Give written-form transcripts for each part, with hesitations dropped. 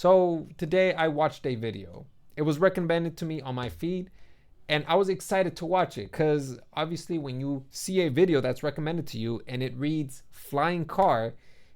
So today I watched a video. It was recommended to me on my feed and I was excited to watch it because obviously when you see a video that's recommended to you and it reads flying car,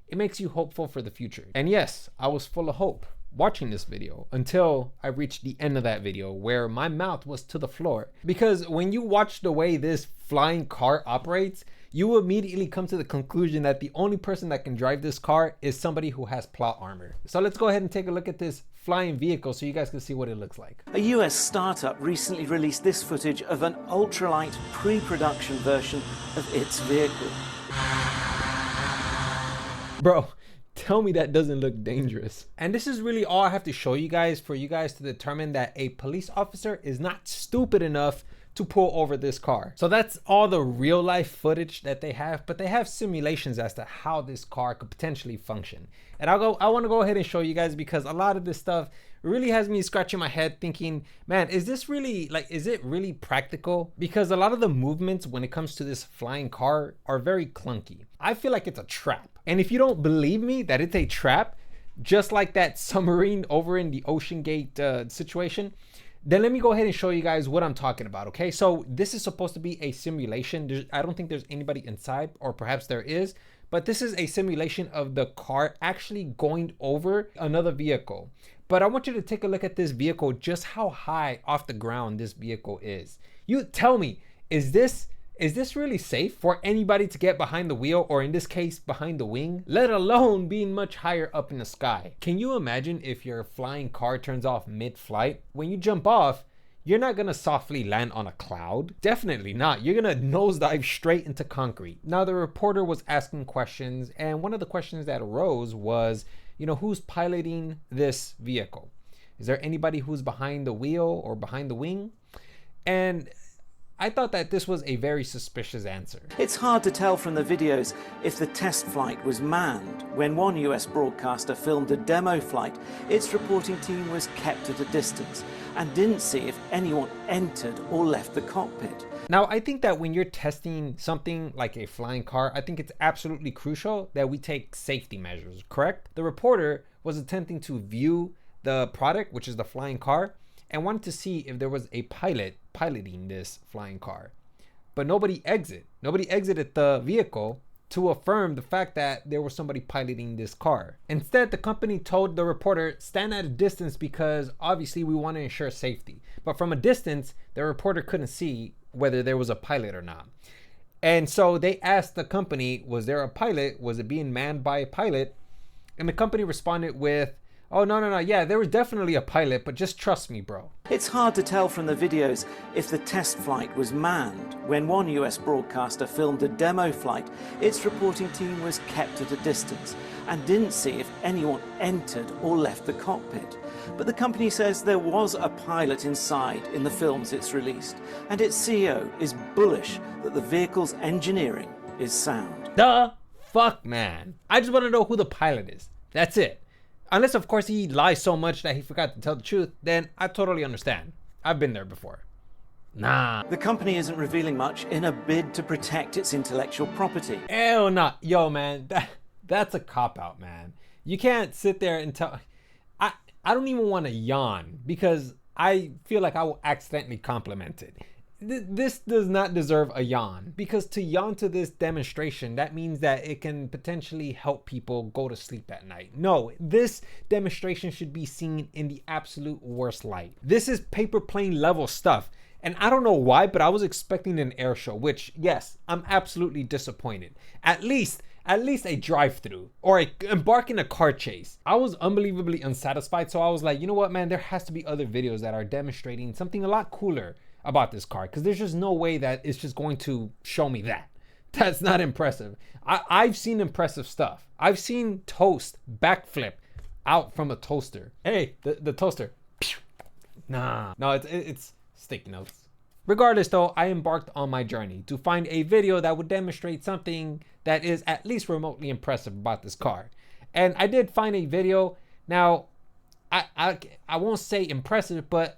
it makes you hopeful for the future. And yes, I was full of hope watching this video until I reached the end of that video where my mouth was to the floor. Because when you watch the way this flying car operates, you immediately come to the conclusion that the only person that can drive this car is somebody who has plot armor. So let's go ahead and take a look at this flying vehicle so you guys can see what it looks like. A US startup recently released this footage of an ultralight pre-production version of its vehicle. Bro, tell me that doesn't look dangerous. And this is really all I have to show you guys for you guys to determine that a police officer is not stupid enough to pull over this car. So that's all the real life footage that they have, but they have simulations as to how this car could potentially function. And I want to go ahead and show you guys because a lot of this stuff really has me scratching my head thinking, man, is this really, like, is it really practical? Because a lot of the movements when it comes to this flying car are very clunky. I feel like it's a trap. And if you don't believe me that it's a trap, just like that submarine over in the Ocean Gate situation, then let me go ahead and show you guys what I'm talking about, okay? So this is supposed to be a simulation. I don't think there's anybody inside, or perhaps there is, but this is a simulation of the car actually going over another vehicle. But I want you to take a look at this vehicle, just how high off the ground this vehicle is. You tell me, is this really safe for anybody to get behind the wheel, or in this case behind the wing, let alone being much higher up in the sky? Can you imagine if your flying car turns off mid-flight? When you jump off, you're not gonna softly land on a cloud. Definitely not. You're gonna nosedive straight into concrete. Now the reporter was asking questions, and one of the questions that arose was, you know, who's piloting this vehicle? Is there anybody who's behind the wheel or behind the wing? And I thought that this was a very suspicious answer. It's hard to tell from the videos if the test flight was manned. When one US broadcaster filmed a demo flight, its reporting team was kept at a distance and didn't see if anyone entered or left the cockpit. Now, I think that when you're testing something like a flying car, I think it's absolutely crucial that we take safety measures, correct? The reporter was attempting to view the product, which is the flying car, and wanted to see if there was a pilot piloting this flying car. But nobody exited the vehicle to affirm the fact that there was somebody piloting this car. Instead, the company told the reporter, stand at a distance because obviously we want to ensure safety. But from a distance, the reporter couldn't see whether there was a pilot or not. And so they asked the company, was there a pilot? Was it being manned by a pilot? And the company responded with, oh, no, yeah, there was definitely a pilot, but just trust me, bro. It's hard to tell from the videos if the test flight was manned. When one US broadcaster filmed a demo flight, its reporting team was kept at a distance and didn't see if anyone entered or left the cockpit. But the company says there was a pilot inside in the films it's released, and its CEO is bullish that the vehicle's engineering is sound. The fuck, man. I just want to know who the pilot is. That's it. Unless, of course, he lies so much that he forgot to tell the truth, then I totally understand. I've been there before. Nah. The company isn't revealing much in a bid to protect its intellectual property. Hell nah. Yo, man, that's a cop-out, man. You can't sit there and tell... I don't even want to yawn because I feel like I will accidentally compliment it. This does not deserve a yawn, because to yawn to this demonstration, that means that it can potentially help people go to sleep at night. No, this demonstration should be seen in the absolute worst light. This is paper plane level stuff. And I don't know why, but I was expecting an air show, which, yes, I'm absolutely disappointed. At least a drive-through or embark in a car chase. I was unbelievably unsatisfied, so I was like, you know what, man, there has to be other videos that are demonstrating something a lot cooler about this car, because there's just no way that it's just going to show me that. That's not impressive. I've seen impressive stuff. I've seen toast backflip out from a toaster. Hey, the toaster. Nah, no, it's sticky notes. Regardless though, I embarked on my journey to find a video that would demonstrate something that is at least remotely impressive about this car. And I did find a video. Now, I won't say impressive, but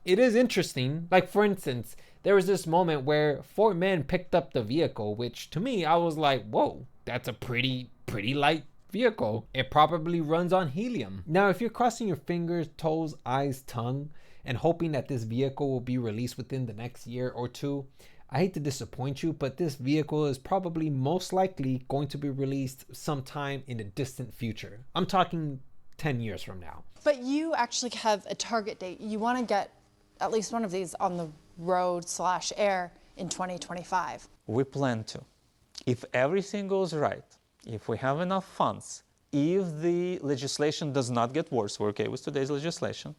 it is interesting. Like, for instance, there was this moment where 4 men picked up the vehicle, which to me, I was like, whoa, that's a pretty light vehicle. It probably runs on helium. Now, if you're crossing your fingers, toes, eyes, tongue, and hoping that this vehicle will be released within the next year or two, I hate to disappoint you, but this vehicle is probably most likely going to be released sometime in the distant future. I'm talking 10 years from now. But you actually have a target date. You want to get at least one of these on the road/air in 2025. We plan to. If everything goes right, if we have enough funds, if the legislation does not get worse, we're okay with today's legislation,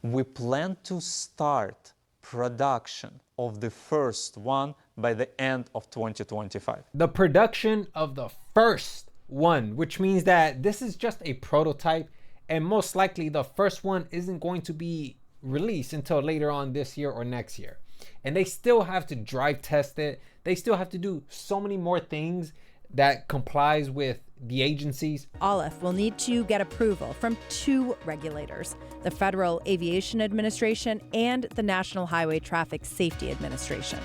we plan to start production of the first one by the end of 2025. The production of the first one, which means that this is just a prototype, and most likely the first one isn't going to be released until later on this year or next year. And they still have to drive test it. They still have to do so many more things that complies with the agencies. Aleph will need to get approval from two regulators, the Federal Aviation Administration and the National Highway Traffic Safety Administration.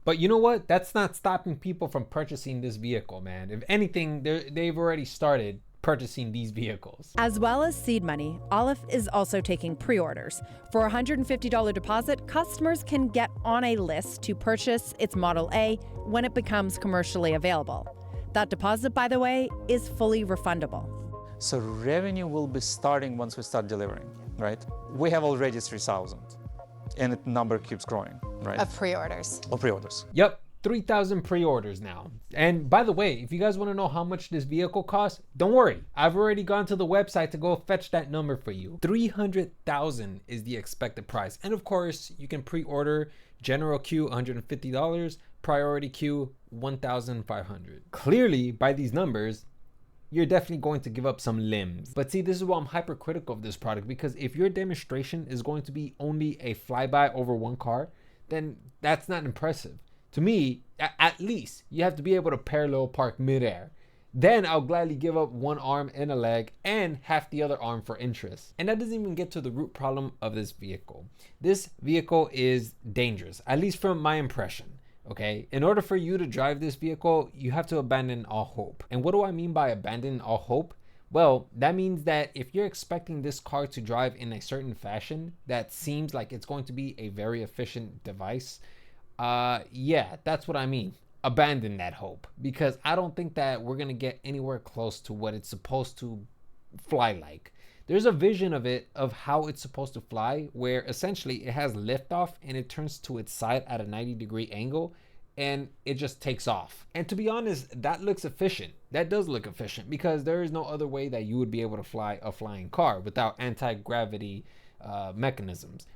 But you know what? That's not stopping people from purchasing this vehicle, man. If anything, they've already started purchasing these vehicles. As well as seed money, Aleph is also taking pre-orders. For a $150 deposit, customers can get on a list to purchase its Model A when it becomes commercially available. That deposit, by the way, is fully refundable. So revenue will be starting once we start delivering, right? We have already 3,000 and the number keeps growing, right? Of pre-orders. Of pre-orders. Yep, 3,000 pre-orders now. And by the way, if you guys want to know how much this vehicle costs, don't worry. I've already gone to the website to go fetch that number for you. 300,000 is the expected price. And of course, you can pre-order general queue $150, priority queue $1,500. Clearly, by these numbers, you're definitely going to give up some limbs. But see, this is why I'm hypercritical of this product, because if your demonstration is going to be only a flyby over one car, then that's not impressive. To me, at least you have to be able to parallel park midair. Then I'll gladly give up one arm and a leg and half the other arm for interest. And that doesn't even get to the root problem of this vehicle. This vehicle is dangerous, at least from my impression. Okay, in order for you to drive this vehicle, you have to abandon all hope. And what do I mean by abandon all hope? Well, that means that if you're expecting this car to drive in a certain fashion that seems like it's going to be a very efficient device, yeah, that's what I mean. Abandon that hope, because I don't think that we're gonna get anywhere close to what it's supposed to fly like. There's a vision of it, of how it's supposed to fly, where essentially it has liftoff and it turns to its side at a 90-degree angle and it just takes off. And to be honest, that looks efficient. That does look efficient, because there is no other way that you would be able to fly a flying car without anti-gravity mechanisms.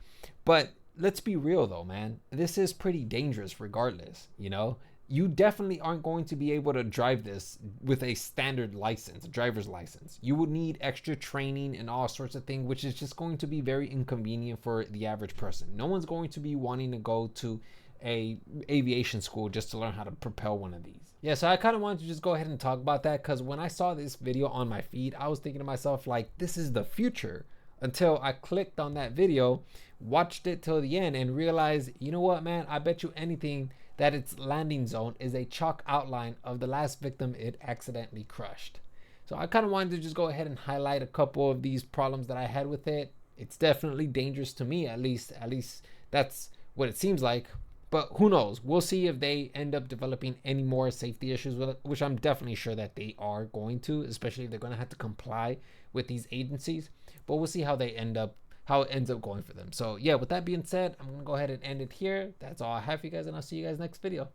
But let's be real though, man. This is pretty dangerous regardless, you know? You definitely aren't going to be able to drive this with a standard license, a driver's license. You would need extra training and all sorts of things, which is just going to be very inconvenient for the average person. No one's going to be wanting to go to a aviation school just to learn how to propel one of these. Yeah, so I kind of wanted to just go ahead and talk about that, because when I saw this video on my feed, I was thinking to myself, like, this is the future. Until I clicked on that video, watched it till the end, and realized, you know what, man, I bet you anything that its landing zone is a chalk outline of the last victim it accidentally crushed. So I kind of wanted to just go ahead and highlight a couple of these problems that I had with it. It's definitely dangerous to me, at least that's what it seems like. But who knows? We'll see if they end up developing any more safety issues with it, which I'm definitely sure that they are going to, especially if they're going to have to comply with these agencies. But we'll see how it ends up going for them. So yeah, with that being said, I'm gonna go ahead and end it here. That's all I have for you guys, and I'll see you guys next video.